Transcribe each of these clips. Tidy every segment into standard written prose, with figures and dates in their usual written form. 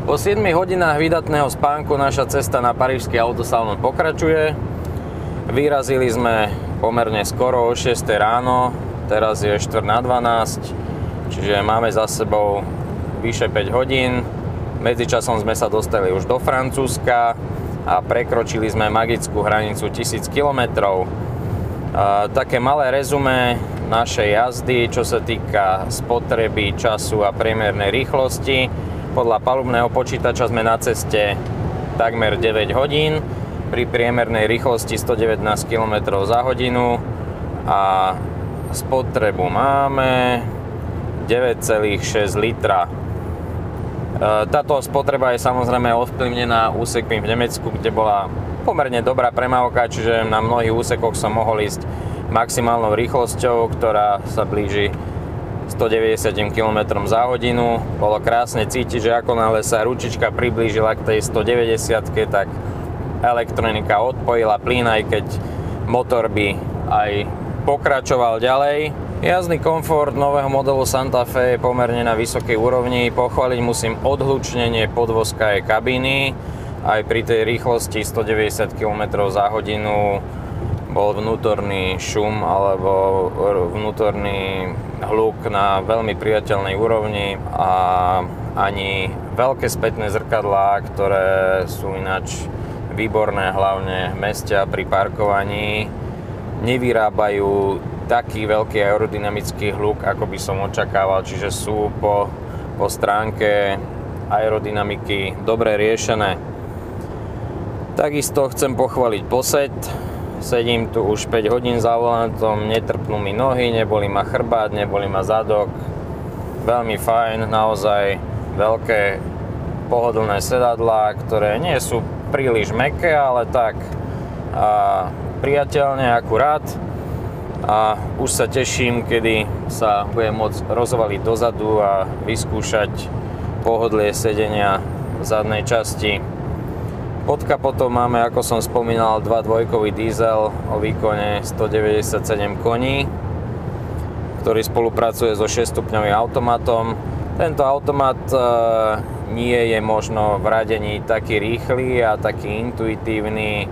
Po 7 hodinách výdatného spánku naša cesta na parížsky autosalon pokračuje. Vyrazili sme pomerne skoro o 6 ráno, teraz je 11:45, čiže máme za sebou vyše 5 hodín. Medzičasom sme sa dostali už do Francúzska a prekročili sme magickú hranicu 1000 km. Také malé rezumé našej jazdy, čo sa týka spotreby času a priemernej rýchlosti. Podľa palubného počítača sme na ceste takmer 9 hodín pri priemernej rýchlosti 119 km za hodinu a spotrebu máme 9,6 litra. Táto spotreba je samozrejme ovplyvnená úsekmi v Nemecku, kde bola pomerne dobrá premávka, čiže na mnohých úsekoch som mohol ísť maximálnou rýchlosťou, ktorá sa blíži 190 km za hodinu. Bolo krásne cítiť, že ako náhle sa ručička priblížila k tej 190, tak elektronika odpojila plyn, aj keď motor by aj pokračoval ďalej. Jazdný komfort nového modelu Santa Fe je pomerne na vysokej úrovni. Pochváliť musím odhlučnenie podvozkovej kabíny. Aj pri tej rýchlosti 190 km za hodinu bol vnútorný šum alebo vnútorný hluk na veľmi priateľnej úrovni a ani veľké spätné zrkadlá, ktoré sú ináč výborné hlavne v meste a pri parkovaní, nevyrábajú taký veľký aerodynamický hluk, ako by som očakával, čiže sú po stránke aerodynamiky dobre riešené. Takisto chcem pochváliť posed. Sedím tu už 5 hodín za volantom, netrpnú mi nohy, neboli ma chrbát, neboli ma zadok. Veľmi fajn, naozaj veľké pohodlné sedadlá, ktoré nie sú príliš mäkké, ale tak priateľne, akurát. A už sa teším, kedy sa budem môcť rozvaliť dozadu a vyskúšať pohodlie sedenia v zadnej časti. Pod kapotom máme, ako som spomínal, 2.2 diesel o výkone 197 koní, ktorý spolupracuje so 6-stupňovým automatom. Tento automat nie je možno v radení taký rýchly a taký intuitívny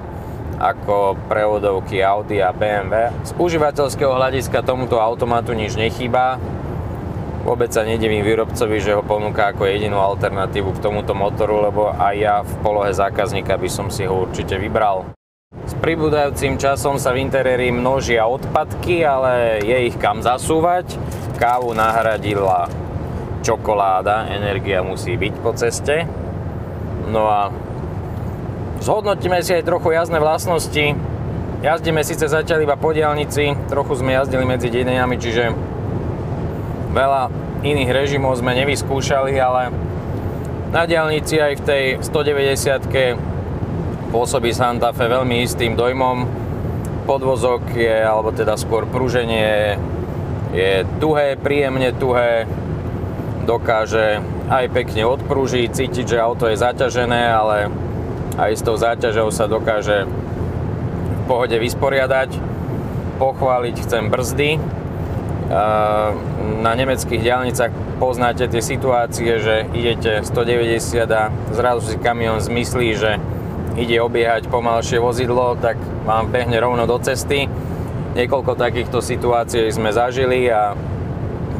ako prevodovky Audi a BMW. Z užívateľského hľadiska tomuto automatu nič nechýba. Vôbec sa nedivím výrobcovi, že ho ponúka ako jedinú alternatívu k tomuto motoru, lebo aj ja v polohe zákazníka by som si ho určite vybral. S pribúdajúcim časom sa v interiéri množia odpadky, ale je ich kam zasúvať. Kávu nahradila čokoláda, energia musí byť po ceste. No a zhodnotíme si aj trochu jazdné vlastnosti. Jazdíme síce zatiaľ iba po diaľnici, trochu sme jazdili medzi dedinami, čiže veľa iných režimov sme nevyskúšali, ale na diaľnici aj v tej 190-ke pôsobí Santa Fe veľmi istým dojmom. Podvozok je, alebo teda skôr pruženie je tuhé, príjemne tuhé, dokáže aj pekne odprúžiť, cítiť, že auto je zaťažené, ale aj s tou záťažou sa dokáže v pohode vysporiadať. Pochváliť chcem brzdy. Na nemeckých diaľnicách poznáte tie situácie, že idete 190 a zrazu si kamión zmyslí, že ide obiehať pomalšie vozidlo, tak vám behne rovno do cesty. Niekoľko takýchto situácií sme zažili a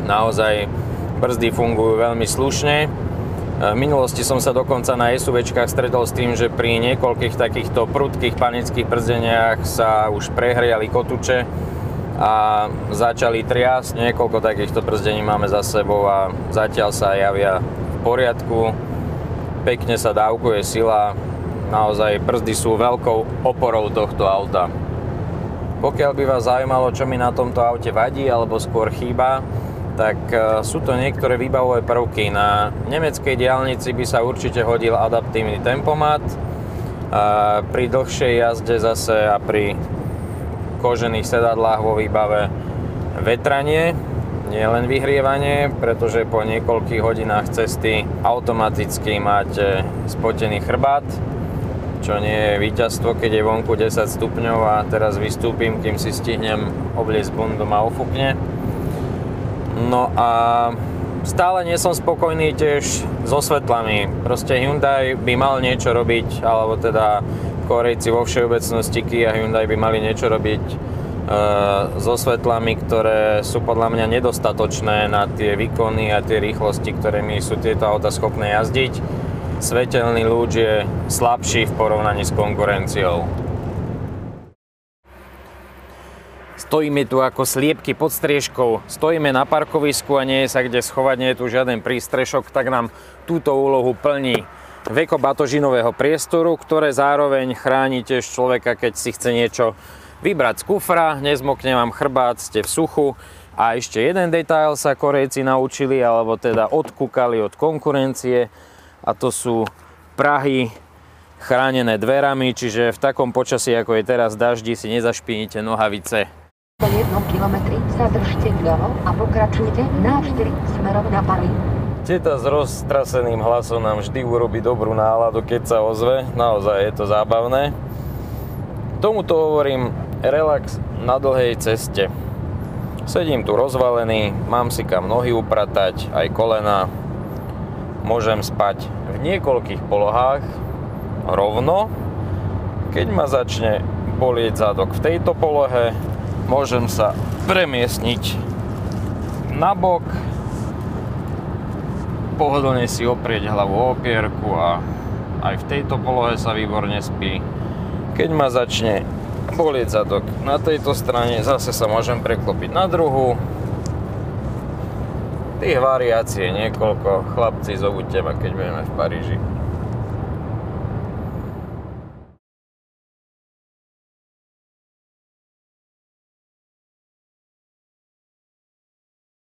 naozaj brzdy fungujú veľmi slušne. V minulosti som sa dokonca na SUVčkách stretol s tým, že pri niekoľkých takýchto prudkých panických brzdeniach sa už prehriali kotuče a začali triasť. Niekoľko takýchto brzdení máme za sebou a zatiaľ sa javia v poriadku. Pekne sa dávkuje sila. Naozaj brzdy sú veľkou oporou tohto auta. Pokiaľ by vás zaujímalo, čo mi na tomto aute vadí alebo skôr chýba, tak sú to niektoré výbavové prvky. Na nemeckej diaľnici by sa určite hodil adaptívny tempomat. Pri dlhšej jazde zase a pri kožených sedadlách vo výbave vetranie, nie len vyhrievanie, pretože po niekoľkých hodinách cesty automaticky máte spotený chrbát, čo nie je víťazstvo, keď je vonku 10 stupňov a teraz vystúpim, kým si stihnem obliecť bundu a ofúkne. No a Stále nie som spokojný tiež so svetlami. Proste Hyundai by mal niečo robiť, alebo teda Korejci vo všeobecnosti, Kia a Hyundai by mali niečo robiť so svetlami, ktoré sú podľa mňa nedostatočné na tie výkony a tie rýchlosti, ktorými sú tieto auta schopné jazdiť. Svetelný lúč je slabší v porovnaní s konkurenciou. Stojíme tu ako sliepky pod striežkou, stojíme na parkovisku a nie je sa kde schovať, nie je tu žiaden prístrešok, tak nám túto úlohu plní veko batožinového priestoru, ktoré zároveň chráni tiež človeka, keď si chce niečo vybrať z kufra, nezmokne vám chrbát, ste v suchu. A ešte jeden detail sa Korejci naučili, alebo teda odkúkali od konkurencie, a to sú prahy chránené dverami, čiže v takom počasí, ako je teraz daždi, si nezašpinite nohavice. Po 1 kilometri sa držte vľavo a pokračujte na 4 smerom na Paríž. Teta s roztraseným hlasom nám vždy urobí dobrú náladu, keď sa ozve. Naozaj je to zábavné. Tomuto hovorím relax na dlhej ceste. Sedím tu rozvalený, mám si kam nohy upratať, aj kolena. Môžem spať v niekoľkých polohách rovno. Keď ma začne bolieť zadok v tejto polohe, môžem sa premiestniť na bok, pohodlne si oprieť hlavu o opierku a aj v tejto polohe sa výborne spí. Keď ma začne bolieť zadok na tejto strane, zase sa môžem preklopiť na druhú. Tých variácií je niekoľko. Chlapci, zobuďte ma, keď budeme v Paríži.